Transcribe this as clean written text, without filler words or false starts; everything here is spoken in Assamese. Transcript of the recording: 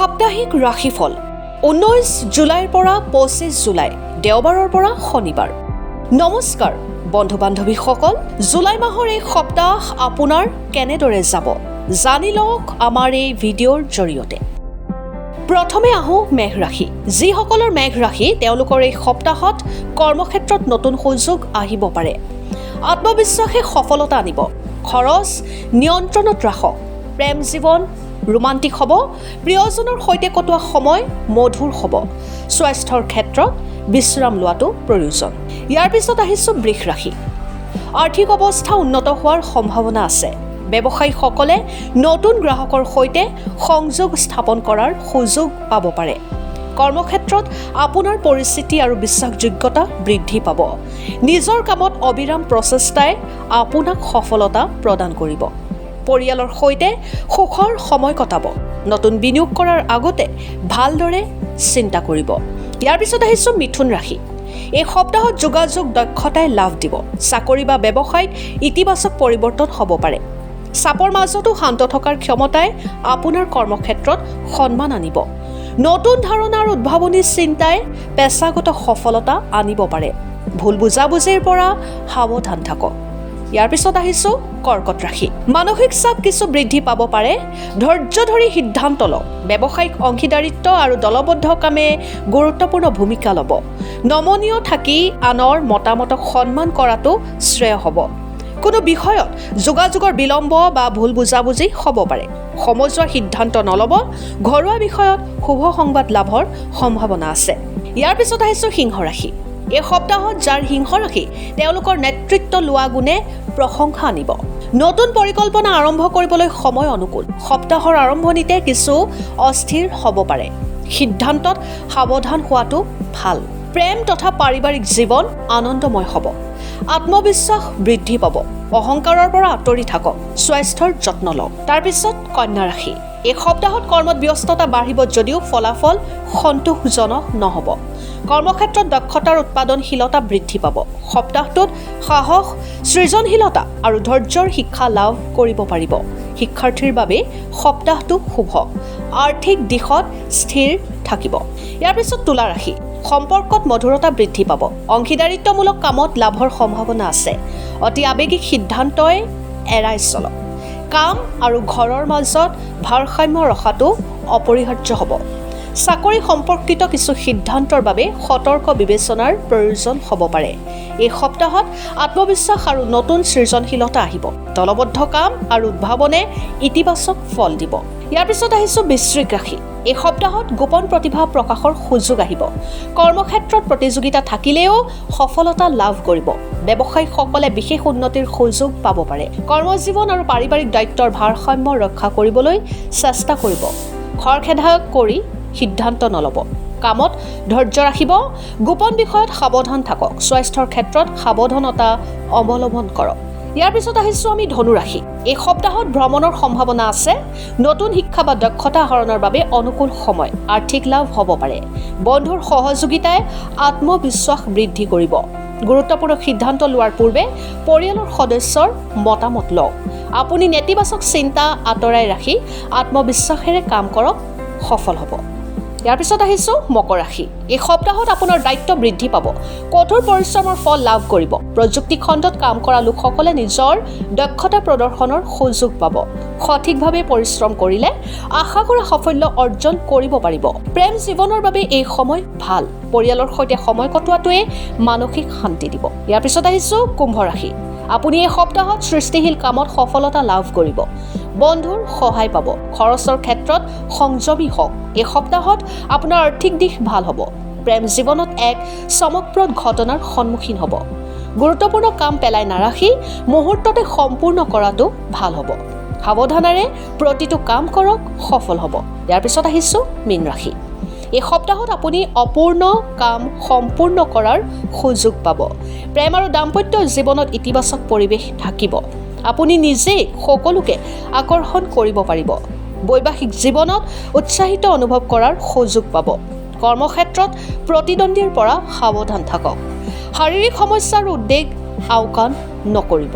সাপ্তাহিক ৰাশিফল 19 জুলাইৰ পৰা 25 জুলাই দেওবাৰৰ পৰা শনিবাৰ। নমস্কাৰ বন্ধু বান্ধৱীসকল, জুলাই মাহৰ এই সপ্তাহ আপোনাৰ কেনেদৰে যাব জানি লওক আমাৰ এই ভিডিঅ'ৰ জৰিয়তে। প্ৰথমে আহোঁ মেঘ ৰাশি। যিসকলৰ মেঘ ৰাশি তেওঁলোকৰ এই সপ্তাহত কৰ্মক্ষেত্ৰত নতুন সুযোগ আহিব পাৰে। আত্মবিশ্বাসে সফলতা আনিব। খৰচ নিয়ন্ত্ৰণত ৰাখক। প্ৰেম জীৱন ৰোমান্টিক হ'ব। প্ৰিয়জনৰ সৈতে কটোৱা সময় মধুৰ হ'ব। স্বাস্থ্যৰ ক্ষেত্ৰত বিশ্ৰাম লোৱাটো প্ৰয়োজন। ইয়াৰ পিছত আহিছোঁ বৃষ ৰাশি। আৰ্থিক অৱস্থা উন্নত হোৱাৰ সম্ভাৱনা আছে। ব্যৱসায়ীসকলে নতুন গ্ৰাহকৰ সৈতে সংযোগ স্থাপন কৰাৰ সুযোগ পাব পাৰে। কৰ্মক্ষেত্ৰত আপোনাৰ পৰিস্থিতি আৰু বিশ্বাসযোগ্যতা বৃদ্ধি পাব। নিজৰ কামত অবিৰাম প্ৰচেষ্টাই আপোনাক সফলতা প্ৰদান কৰিব। পৰিয়ালৰ সৈতে সুখৰ সময় কটাব। নতুন বিনিয়োগ কৰাৰ আগতে ভালদৰে চিন্তা কৰিব। ইয়াৰ পিছত আহিছোঁ মিথুন ৰাশি। এই সপ্তাহত যোগাযোগ দক্ষতাই লাভ দিব। চাকৰি বা ব্যৱসায়ত ইতিবাচক পৰিৱৰ্তন হ'ব পাৰে। চাপৰ মাজতো শান্ত থকাৰ ক্ষমতাই আপোনাৰ কৰ্মক্ষেত্ৰত সন্মান আনিব। নতুন ধাৰণা আৰু উদ্ভাৱনী চিন্তাই পেছাগত সফলতা আনিব পাৰে। ভুল বুজাবুজিৰ পৰা সাৱধান থাকক। ইয়াৰ পিছত আহিছোঁ কৰ্কট ৰাশি। মানসিক চাপ কিছু বৃদ্ধি পাব পাৰে। ধৈৰ্য ধৰি সিদ্ধান্ত লওক। ব্যৱসায়িক অংশীদাৰিত্ব আৰু দলবদ্ধ কামে গুৰুত্বপূৰ্ণ ভূমিকা ল'ব। নমনীয় থাকি আনৰ মতামতক সন্মান কৰাটো শ্ৰেয় হ'ব। কোনো বিষয়ত যোগাযোগৰ বিলম্ব বা ভুল বুজাবুজি হ'ব পাৰে। সমজুৱা সিদ্ধান্ত নল'ব। ঘৰুৱা বিষয়ত শুভ সংবাদ লাভৰ সম্ভাৱনা আছে। ইয়াৰ পিছত আহিছোঁ সিংহ ৰাশি। এই সপ্তাহত যাৰ সিংহ ৰাশি তেওঁলোকৰ নেতৃত্ব লোৱা গুণে প্ৰশংসা আনিব। নতুন পৰিকল্পনা আৰম্ভ কৰিবলৈ সময় অনুকূল। সপ্তাহৰ আৰম্ভণিতে কিছু অস্থিৰ হ'ব পাৰে। সিদ্ধান্তত সাৱধান হোৱাটো ভাল। প্ৰেম তথা পাৰিবাৰিক জীৱন আনন্দময় হ'ব। আত্মবিশ্বাস বৃদ্ধি পাব। অহংকাৰৰ পৰা আঁতৰি থাকক। স্বাস্থ্যৰ যত্ন লওক। তাৰপিছত কন্যা ৰাশি। এই সপ্তাহত কৰ্মত ব্যস্ততা বাঢ়িব যদিও ফলাফল সন্তোষজনক নহ'ব। কৰ্মক্ষেত্ৰত দক্ষতাৰ উৎপাদনশীলতা বৃদ্ধি পাব। সপ্তাহটোত সাহস সৃজনশীলতা আৰু ধৈৰ্যৰ শিক্ষা লাভ কৰিব পাৰিব। শিক্ষাৰ্থীৰ বাবে সপ্তাহটো শুভ। আৰ্থিক দিশত স্থিৰ থাকিব। ইয়াৰ পিছত তুলা ৰাশি। সম্পৰ্কত মধুৰতা বৃদ্ধি পাব। অংশীদাৰিত্বমূলক কামত লাভৰ সম্ভাৱনা আছে। অতি আৱেগিক সিদ্ধান্তই এৰাই চলক। কাম আৰু ঘৰৰ মাজত ভাৰসাম্য ৰখাটো অপৰিহাৰ্য হ'ব। চাকৰি সম্পৰ্কিত কিছু সিদ্ধান্তৰ বাবে সতৰ্ক বিবেচনাৰ প্ৰয়োজন হ'ব পাৰে। এই সপ্তাহত আত্মবিশ্বাস আৰু নতুন সৃজনশীলতা আহিব। দলবদ্ধ কাম আৰু উদ্ভাৱনে ইতিবাচক ফল দিব। ইয়াৰ পিছত আহিছোঁ বৃশ্চিক ৰাশি। এই সপ্তাহত গোপন প্ৰতিভা প্ৰকাশৰ সুযোগ আহিব। কৰ্মক্ষেত্ৰত প্ৰতিযোগিতা থাকিলেও সফলতা লাভ কৰিব। ব্যৱসায়ীসকলে বিশেষ উন্নতিৰ সুযোগ পাব পাৰে। কৰ্মজীৱন আৰু পাৰিবাৰিক দায়িত্বৰ ভাৰসাম্য ৰক্ষা কৰিবলৈ চেষ্টা কৰিব। খৰখেদা কৰি সিদ্ধান্ত নল'ব। কামত ধৈৰ্য ৰাখিব। গোপন বিষয়ত সাৱধান থাকক। স্বাস্থ্যৰ ক্ষেত্ৰত সাৱধানতা অৱলম্বন কৰক। ইয়াৰ পিছত আহিছোঁ আমি ধনু ৰাশি। এই সপ্তাহত ভ্ৰমণৰ সম্ভাৱনা আছে। নতুন শিক্ষা বা দক্ষতা আহৰণৰ বাবে অনুকূল সময়। আৰ্থিক লাভ হ'ব পাৰে। বন্ধুৰ সহযোগিতাই আত্মবিশ্বাস বৃদ্ধি কৰিব। গুৰুত্বপূৰ্ণ সিদ্ধান্ত লোৱাৰ পূৰ্বে পৰিয়ালৰ সদস্যৰ মতামত লওক। আপুনি নেতিবাচক চিন্তা আঁতৰাই ৰাখি আত্মবিশ্বাসেৰে কাম কৰক। সফল হ'ব। ইয়াৰ পিছত আহিছোঁ মকৰ ৰাশি। এই সপ্তাহত আপোনাৰ দায়িত্ব বৃদ্ধি পাব। কঠোৰ পৰিশ্ৰমৰ ফল লাভ কৰিব। প্ৰযুক্তি খণ্ডত কাম কৰা লোকসকলে নিজৰ দক্ষতা প্ৰদৰ্শনৰ সুযোগ পাব। সঠিকভাৱে পৰিশ্ৰম কৰিলে আশা কৰা সাফল্য অৰ্জন কৰিব পাৰিব। প্ৰেম জীৱনৰ বাবে এই সময় ভাল। পৰিয়ালৰ সৈতে সময় কটোৱাটোৱে মানসিক শান্তি দিব। ইয়াৰ পিছত আহিছোঁ কুম্ভ ৰাশি। আপুনি এই সপ্তাহত সৃষ্টিশীল কামত সফলতা লাভ কৰিব। বন্ধুৰ সহায় পাব। খৰচৰ ক্ষেত্ৰত সংযমী হওক। এই সপ্তাহত আপোনাৰ আৰ্থিক দিশ ভাল হ'ব। প্ৰেম জীৱনত এক চমকপ্ৰদ ঘটনাৰ সন্মুখীন হ'ব। গুৰুত্বপূৰ্ণ কাম পেলাই নাৰাখি মুহূৰ্ততে সম্পূৰ্ণ কৰাটো ভাল হ'ব। সাৱধানেৰে প্ৰতিটো কাম কৰক। সফল হ'ব। ইয়াৰ পিছত আহিছোঁ মীন ৰাশি। এই সপ্তাহত আপুনি অপূৰ্ণ কাম সম্পূৰ্ণ কৰাৰ সুযোগ পাব। প্ৰেম আৰু দাম্পত্য জীৱনত ইতিবাচক পৰিৱেশ থাকিব। আপুনি নিজেই সকলোকে আকৰ্ষণ কৰিব পাৰিব। বৈবাহিক জীৱনত উৎসাহিত অনুভৱ কৰাৰ সুযোগ পাব। কৰ্মক্ষেত্ৰত প্ৰতিদ্বন্দ্বীৰ পৰা সাৱধান থাকক। শাৰীৰিক সমস্যাৰ উদ্বেগ আওকাণ নকৰিব।